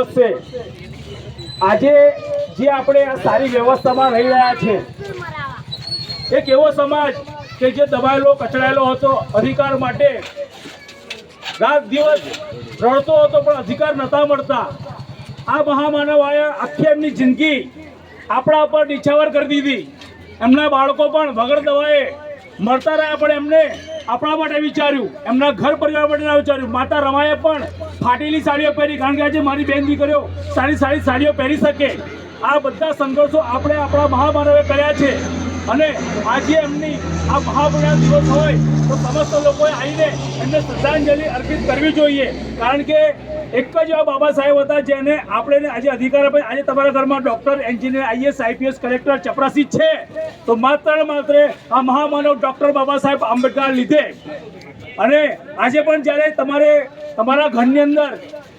દિવસ છે। આજે જે આપણે આ સારી વ્યવસ્થામાં રહી રહ્યા છે, એક એવો સમાજ કે જે દબાયેલો કચડાયેલો હતો, અધિકાર માટે રાત દિવસ રડતો હતો પણ અધિકાર નહોતા મળતા। આ મહામાનવ આયા, આખી એમની જિંદગી આપણા પર નિછાવર કરી દીધી। એમના બાળકો પણ વગર દવાએ મરતા રહ્યા, પણ એમને આપણા માટે વિચાર્યું, એમના ઘર પરિવાર માટે ના વિચાર્યું। માતા રમાએ પણ ફાટેલી સાડીઓ પહેરી, કારણ કે આજે મારી બેન દીકરીઓ સારી સારી સાડીઓ પહેરી શકે। આ બધા સંઘર્ષો આપણે આપણા મહામાનવે કર્યા છે, અને આજે એમની આ મહાપુરુષ દિવસ હોય તો સમસ્ત લોકોએ આવીને એમને શ્રદ્ધાંજલિ અર્પિત કરવી જોઈએ, કારણ કે એક જ એવા બાબા સાહેબ હતા જેને આપણે આજે અધિકાર આપે। આજે તમારા ઘરમાં doctor, engineer, IAS, IPS, collector, ચપરાસી છે, તો માત્ર આ મહામાનવ ડૉક્ટર બાબા સાહેબ આંબેડકર લીધે। અને આજે પણ જ્યારે તમારે તમારા ઘરની અંદર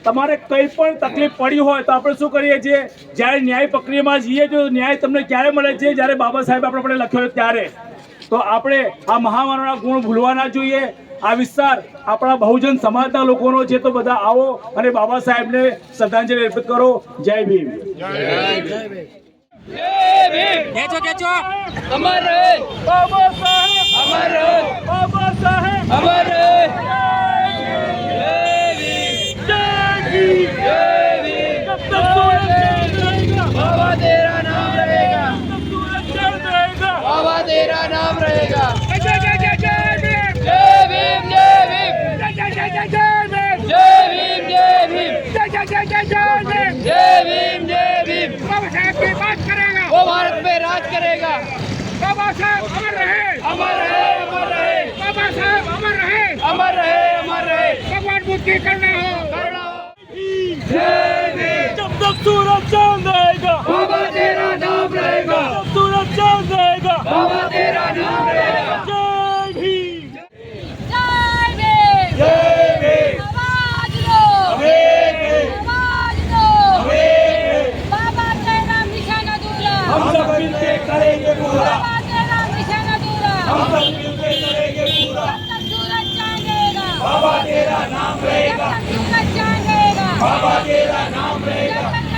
તમારે કંઈ પણ તકલીફ પડી હોય તો આપણે શું કરીએ છીએ, જ્યારે ન્યાય પ્રક્રિયામાં જઈએ તો ન્યાય તમને ક્યારે મળે છે, જ્યારે બાબા સાહેબ આપણે પણ લખ્યો ત્યારે। તો આપણે આ મહામાનવના ગુણ ભૂલવા ના જોઈએ। આ વિસ્તાર આપણા બહુજન સમાજના લોકોનો છે, તો બધા આવો અને બાબા સાહેબને શ્રદ્ધાંજલિ અર્પિત કરો। જય ભીમ, જય ભીમ, કેચો અમર રહે બાબા સાહેબ, અમર રહે બાબા સાહેબ, અમર રહે। बाबा तेरा नाम रहेगा, बाबा तेरा नाम रहेगा। जय भीम, जय भीम, जय भीम, जय भीम, जय भीम। बाबा साहब की बात करेगा, वो भारत पे राज करेगा। बाबा साहब अमर रहे, अमर रहे, अमर रहे, बाबा साहब अमर रहे, अमर रहे, अमर रहे। भगवान बुद्ध की करना हो। जय भीम। जब तक सूरज चांद रहेगा, बाबा तेरा नाम रहेगा, जब सूरज चांद रहेगा, बाबा तेरा नाम रहेगा। जय भीम, जय भीम, जय भीम। आवाज दो, आवाज दो, बाबा तेरा मिशन अधूरा, हम सब मिलके करेंगे पूरा, बाबा तेरा मिशन अधूरा, हम सब मिलके करेंगे पूरा। जब तक सूरज चांदेगा, बाबा तेरा नाम जब रहेगा, तक सूरज चांदेगा, बाबा तेरा नाम रहेगा। जब तक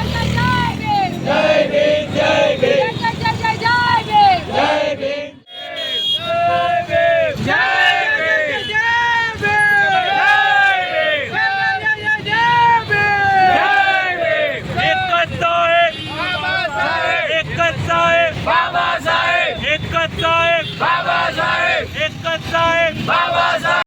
जय भीम, जय भीम, जय भीम, जय जय जय जय भीम, जय भीम, जय बाबा साहेब, बाबा